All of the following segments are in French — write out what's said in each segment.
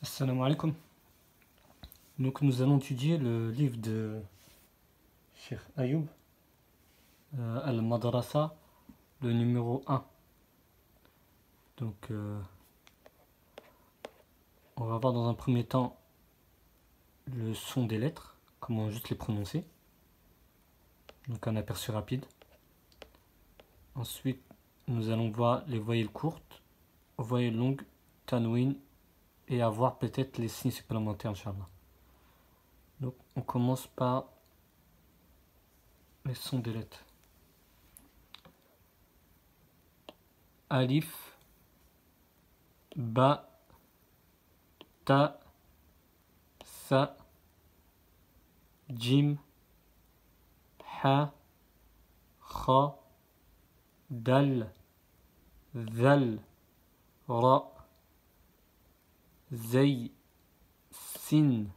Assalamu alaikum. Donc nous allons étudier le livre de Cheikh Ayoub, Al-Madrasa, le numéro 1. Donc on va voir dans un premier temps le son des lettres, comment juste les prononcer. Donc un aperçu rapide. Ensuite nous allons voir les voyelles courtes, voyelles longues, tanwin, et avoir peut-être les signes supplémentaires, Inch'Allah. Donc on commence par les sons des lettres. Alif, Ba, Ta, Sa, Jim, Ha, Kha, Dal, Zal, Ra, Zay, Sin,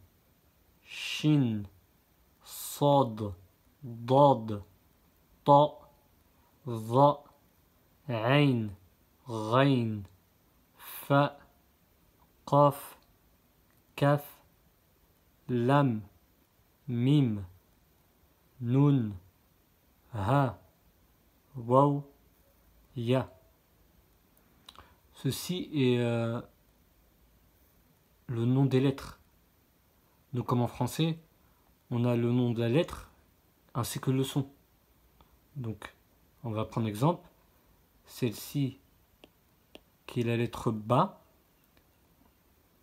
Shin, Sad, Dad, Ta, Za, Ain, Ghain, Fa, Qaf, Kaf, Lam, Mim, Nun, Ha, Waw, Ya. Ceci est le nom des lettres. Donc comme en français, on a le nom de la lettre ainsi que le son. Donc on va prendre exemple. Celle-ci, qui est la lettre Ba,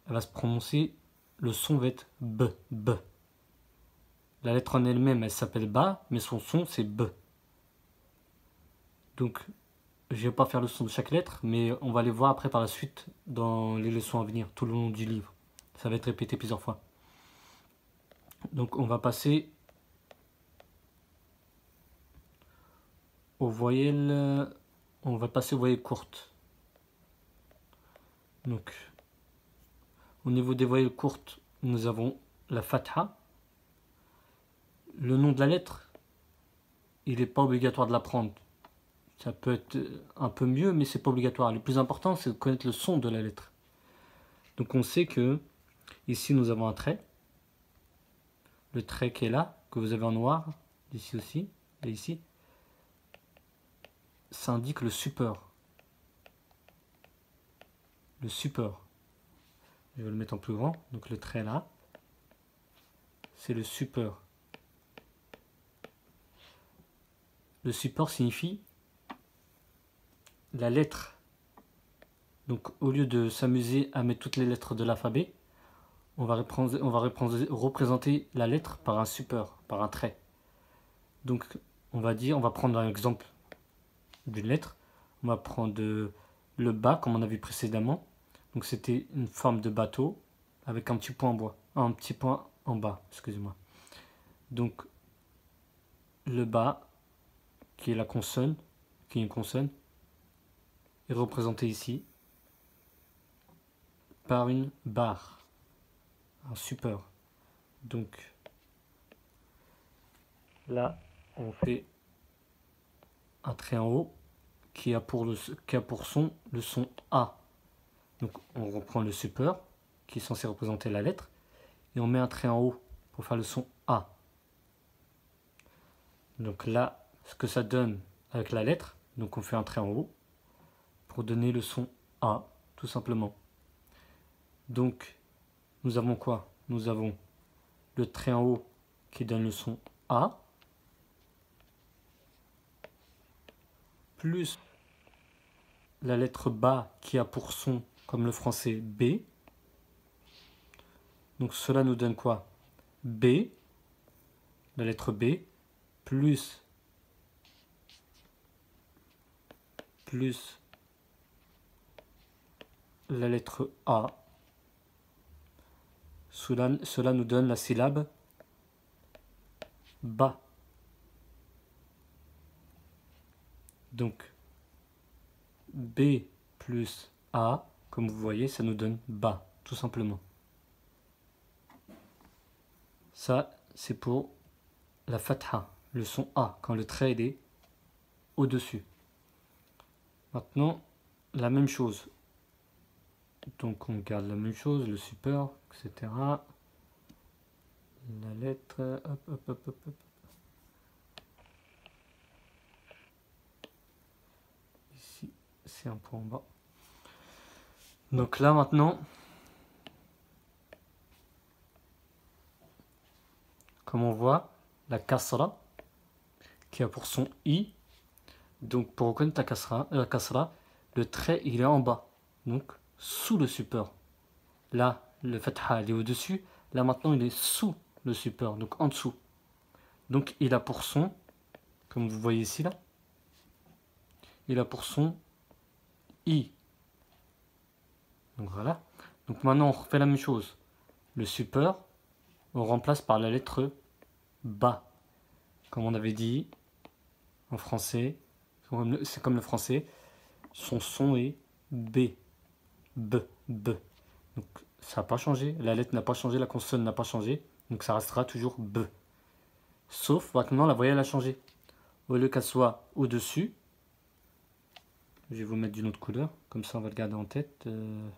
elle va se prononcer, le son va être B, B. La lettre en elle-même, elle s'appelle Ba, mais son son c'est B. Donc je ne vais pas faire le son de chaque lettre, mais on va les voir après par la suite dans les leçons à venir, tout le long du livre. Ça va être répété plusieurs fois. Donc on va passer aux voyelles, courtes. Donc au niveau des voyelles courtes, nous avons la fatha. Le nom de la lettre, il n'est pas obligatoire de l'apprendre. Ça peut être un peu mieux, mais c'est pas obligatoire. Le plus important, c'est de connaître le son de la lettre. Donc on sait que ici nous avons un trait. Le trait qui est là, que vous avez en noir, ici aussi, et ici, ça indique le support. Le support. Je vais le mettre en plus grand. Donc le trait là, c'est le support. Le support signifie la lettre. Donc au lieu de s'amuser à mettre toutes les lettres de l'alphabet, on va représenter la lettre par un support, par un trait. Donc on va prendre un exemple d'une lettre. On va prendre le Ba, comme on a vu précédemment. Donc c'était une forme de bateau avec un petit point en bois, un petit point en bas, excusez-moi. Donc le Ba, qui est la consonne, qui est une consonne, est représenté ici par une barre, un support. Donc là, on fait un trait en haut qui a pour son le son A. Donc on reprend le support qui est censé représenter la lettre et on met un trait en haut pour faire le son A. Donc là, ce que ça donne avec la lettre, donc on fait un trait en haut pour donner le son A, tout simplement. Donc nous avons quoi? Nous avons le trait en haut qui donne le son A, plus la lettre Ba qui a pour son, comme le français, B. Donc cela nous donne quoi? B, la lettre B, plus la lettre A. Cela nous donne la syllabe Ba. Donc B plus A, comme vous voyez, ça nous donne Ba, tout simplement. Ça, c'est pour la fatha, le son A, quand le trait est au-dessus. Maintenant, la même chose. Donc on garde la même chose, le super, etc. La lettre, hop, hop, hop, hop, hop. Ici, c'est un point en bas. Donc là maintenant, comme on voit, la kasra, qui a pour son i. Donc pour reconnaître la kasra, le trait il est en bas, donc sous le support. Là, le fatha il est au-dessus. Là maintenant, il est sous le support, donc en dessous. Donc il a pour son, comme vous voyez ici là, il a pour son i. Donc voilà. Donc maintenant, on refait la même chose. Le support, on remplace par la lettre ba. Comme on avait dit en français, c'est comme le français, son son est b. B, b. Donc ça n'a pas changé, la lettre n'a pas changé, la consonne n'a pas changé, donc ça restera toujours B. Sauf maintenant la voyelle a changé. Au lieu qu'elle soit au-dessus, je vais vous mettre d'une autre couleur, comme ça on va le garder en tête. Jaune,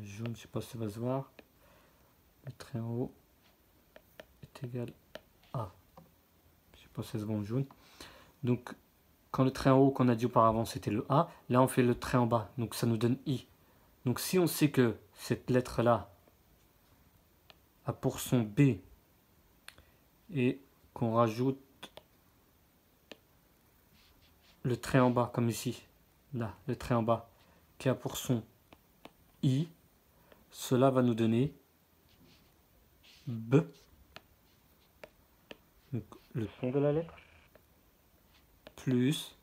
je ne sais pas si ça va se voir. Le trait en haut est égal à. Je ne sais pas si ça se voit en jaune. Donc quand le trait en haut qu'on a dit auparavant c'était le A, là on fait le trait en bas, donc ça nous donne I. Donc si on sait que cette lettre-là a pour son B et qu'on rajoute le trait en bas, comme ici, là, le trait en bas, qui a pour son I, cela va nous donner B, donc le son de la lettre, plus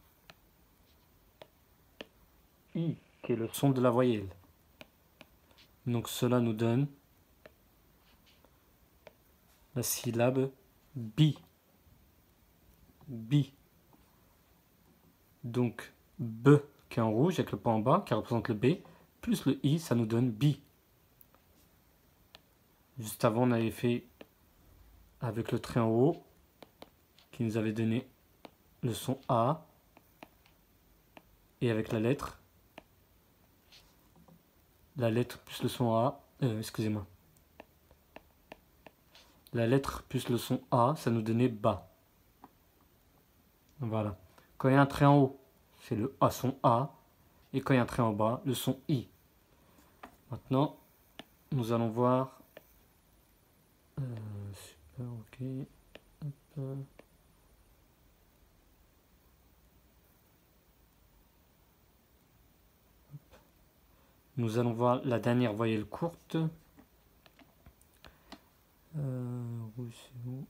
I, qui est le son de la voyelle. Donc cela nous donne la syllabe bi. Bi. Donc B qui est en rouge avec le point en bas qui représente le B, plus le I, ça nous donne bi. Juste avant, on avait fait avec le trait en haut qui nous avait donné le son A. Et avec la lettre plus le son A, excusez-moi. La lettre plus le son A, ça nous donnait bas. Voilà. Quand il y a un trait en haut, c'est le A son A. Et quand il y a un trait en bas, le son I. Maintenant, nous allons voir. Super, ok. Hop. Nous allons voir la dernière voyelle courte. Rouge, c'est où?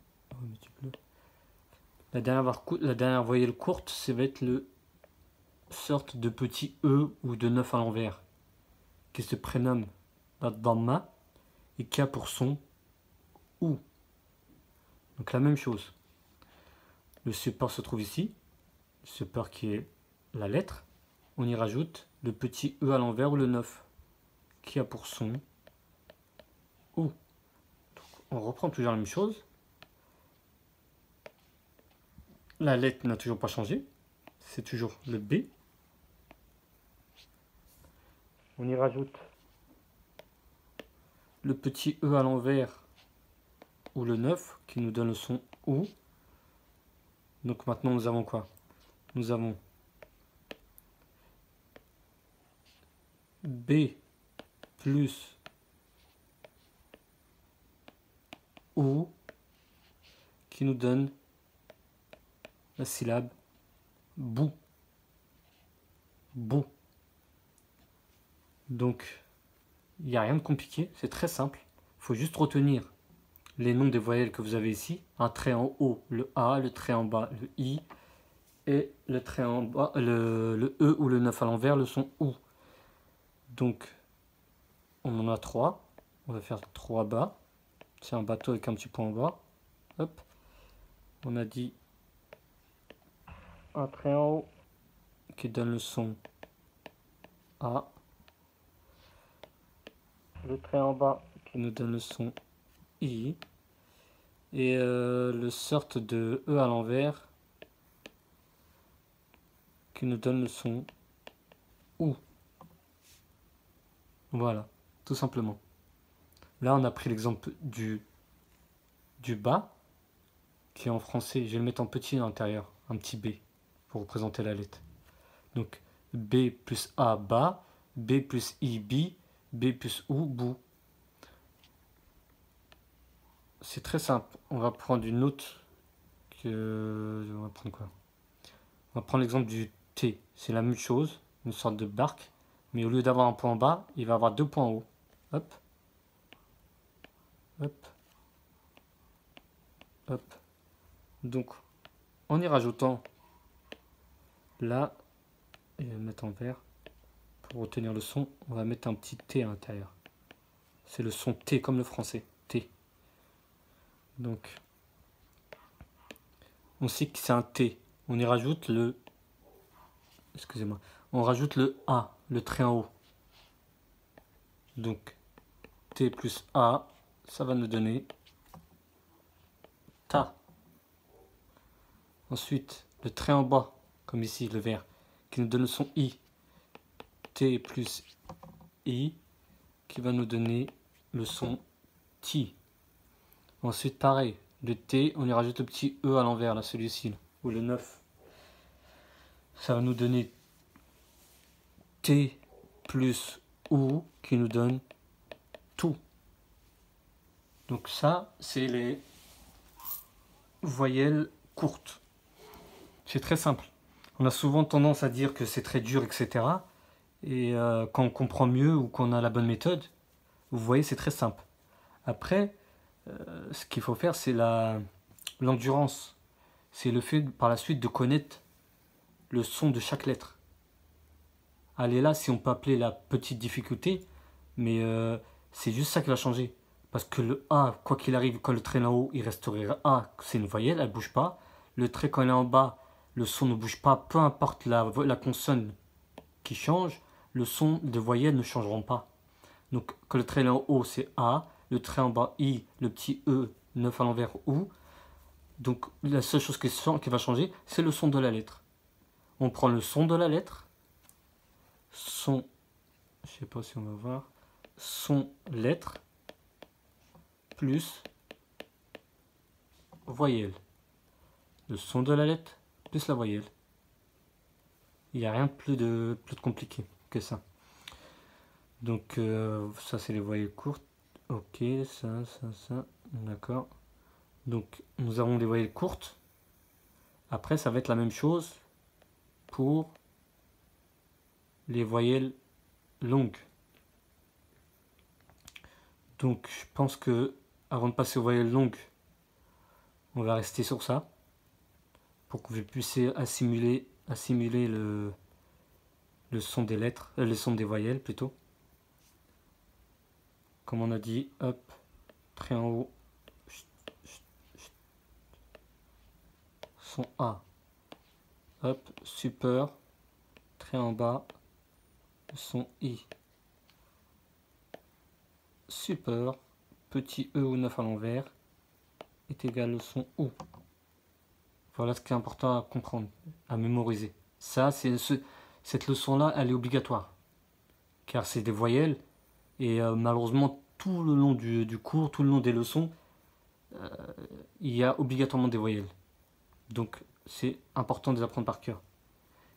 Bleu. La dernière voyelle courte, ça va être le sorte de petit E ou de 9 à l'envers, qui se prénomme la dhamma et qui a pour son OU. Donc la même chose. Le support se trouve ici, le support qui est la lettre. On y rajoute le petit E à l'envers ou le 9, qui a pour son OU. Donc on reprend toujours la même chose. La lettre n'a toujours pas changé, c'est toujours le B. On y rajoute le petit E à l'envers ou le 9 qui nous donne le son OU. Donc maintenant nous avons quoi? Nous avons B plus OU qui nous donne la syllabe BOU. BOU. Donc il n'y a rien de compliqué, c'est très simple. Il faut juste retenir les noms des voyelles que vous avez ici. Un trait en haut, le A, le trait en bas, le I, et le trait en bas, le E ou le 9 à l'envers, le son OU. Donc, on en a 3. On va faire 3 bas. C'est un bateau avec un petit point en bas. Hop. On a dit un trait en haut qui donne le son A. Le trait en bas qui nous donne le son I. Et le sorte de E à l'envers qui nous donne le son OU. Voilà, tout simplement. Là, on a pris l'exemple du bas, qui est en français. Je vais le mettre en petit à l'intérieur, un petit B, pour représenter la lettre. Donc, B plus A, bas. B plus I, bi. B plus OU, bout. C'est très simple. On va prendre une autre on va prendre quoi? On va prendre l'exemple du T. C'est la même chose, une sorte de barque, mais au lieu d'avoir un point en bas, il va avoir deux points en haut. Hop, hop, hop. Donc, en y rajoutant là, et mettre en vert, pour retenir le son, on va mettre un petit T à l'intérieur. C'est le son T comme le français, T. Donc, on sait que c'est un T. On y rajoute le... Excusez-moi. On rajoute le A, le trait en haut. Donc, T plus A, ça va nous donner Ta. Ensuite, le trait en bas, comme ici, le vert, qui nous donne le son I. T plus I, qui va nous donner le son Ti. Ensuite, pareil, le T, on y rajoute le petit E à l'envers, là, celui-ci, ou le 9. Ça va nous donner T plus OU, qui nous donne tout. Donc ça, c'est les voyelles courtes. C'est très simple. On a souvent tendance à dire que c'est très dur, etc. Et quand on comprend mieux ou qu'on a la bonne méthode, vous voyez, c'est très simple. Après, ce qu'il faut faire, c'est l'endurance. C'est le fait, par la suite, de connaître le son de chaque lettre. Elle est là, si on peut appeler la petite difficulté, mais c'est juste ça qui va changer. Parce que le A, quoi qu'il arrive, quand le trait est en haut, il resterait A, c'est une voyelle, elle ne bouge pas. Le trait, quand il est en bas, le son ne bouge pas, peu importe la consonne qui change, le son de voyelles ne changeront pas. Donc, quand le trait est en haut, c'est A, le trait en bas, I, le petit E, 9 à l'envers, OU. Donc, la seule chose qui va changer, c'est le son de la lettre. On prend le son de la lettre, son, je sais pas si on va voir, son lettre, plus voyelle. Le son de la lettre, plus la voyelle. Il n'y a rien de plus de compliqué que ça. Donc, ça, c'est les voyelles courtes. Ok, ça, d'accord. Donc, nous avons des voyelles courtes. Après, ça va être la même chose pour les voyelles longues. Donc, je pense que avant de passer aux voyelles longues, on va rester sur ça pour que vous puissiez assimiler le son des lettres, le son des voyelles plutôt. Comme on a dit, hop, trait en haut, son A, hop, super, trait en bas, son I, super, petit E ou 9 à l'envers, est égal au son OU. Voilà ce qui est important à comprendre, à mémoriser. Ça, cette leçon-là, elle est obligatoire, car c'est des voyelles, et malheureusement, tout le long du cours, tout le long des leçons, il y a obligatoirement des voyelles. Donc, c'est important de les apprendre par cœur.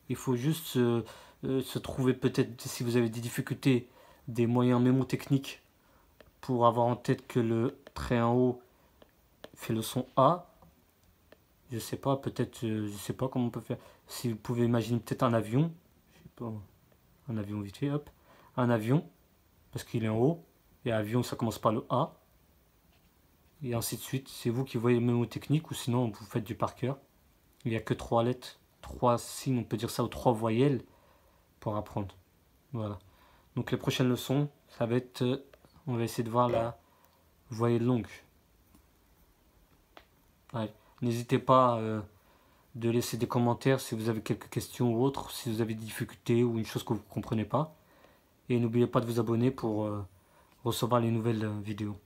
Il faut juste se trouver peut-être, si vous avez des difficultés, des moyens mémotechniques pour avoir en tête que le trait en haut fait le son A. Je sais pas, peut-être, je sais pas comment on peut faire. Si vous pouvez imaginer peut-être un avion, je sais pas, un avion vite fait, hop, un avion, parce qu'il est en haut, et avion ça commence par le A, et ainsi de suite. C'est vous qui voyez le mémotechnique, ou sinon vous faites du par cœur. Il n'y a que 3 lettres, 3 signes, on peut dire ça, ou 3 voyelles pour apprendre. Voilà. Donc les prochaines leçons, ça va être, on va essayer de voir la voyelle longue. Ouais. N'hésitez pas de laisser des commentaires si vous avez quelques questions ou autres, si vous avez des difficultés ou une chose que vous ne comprenez pas. Et n'oubliez pas de vous abonner pour recevoir les nouvelles vidéos.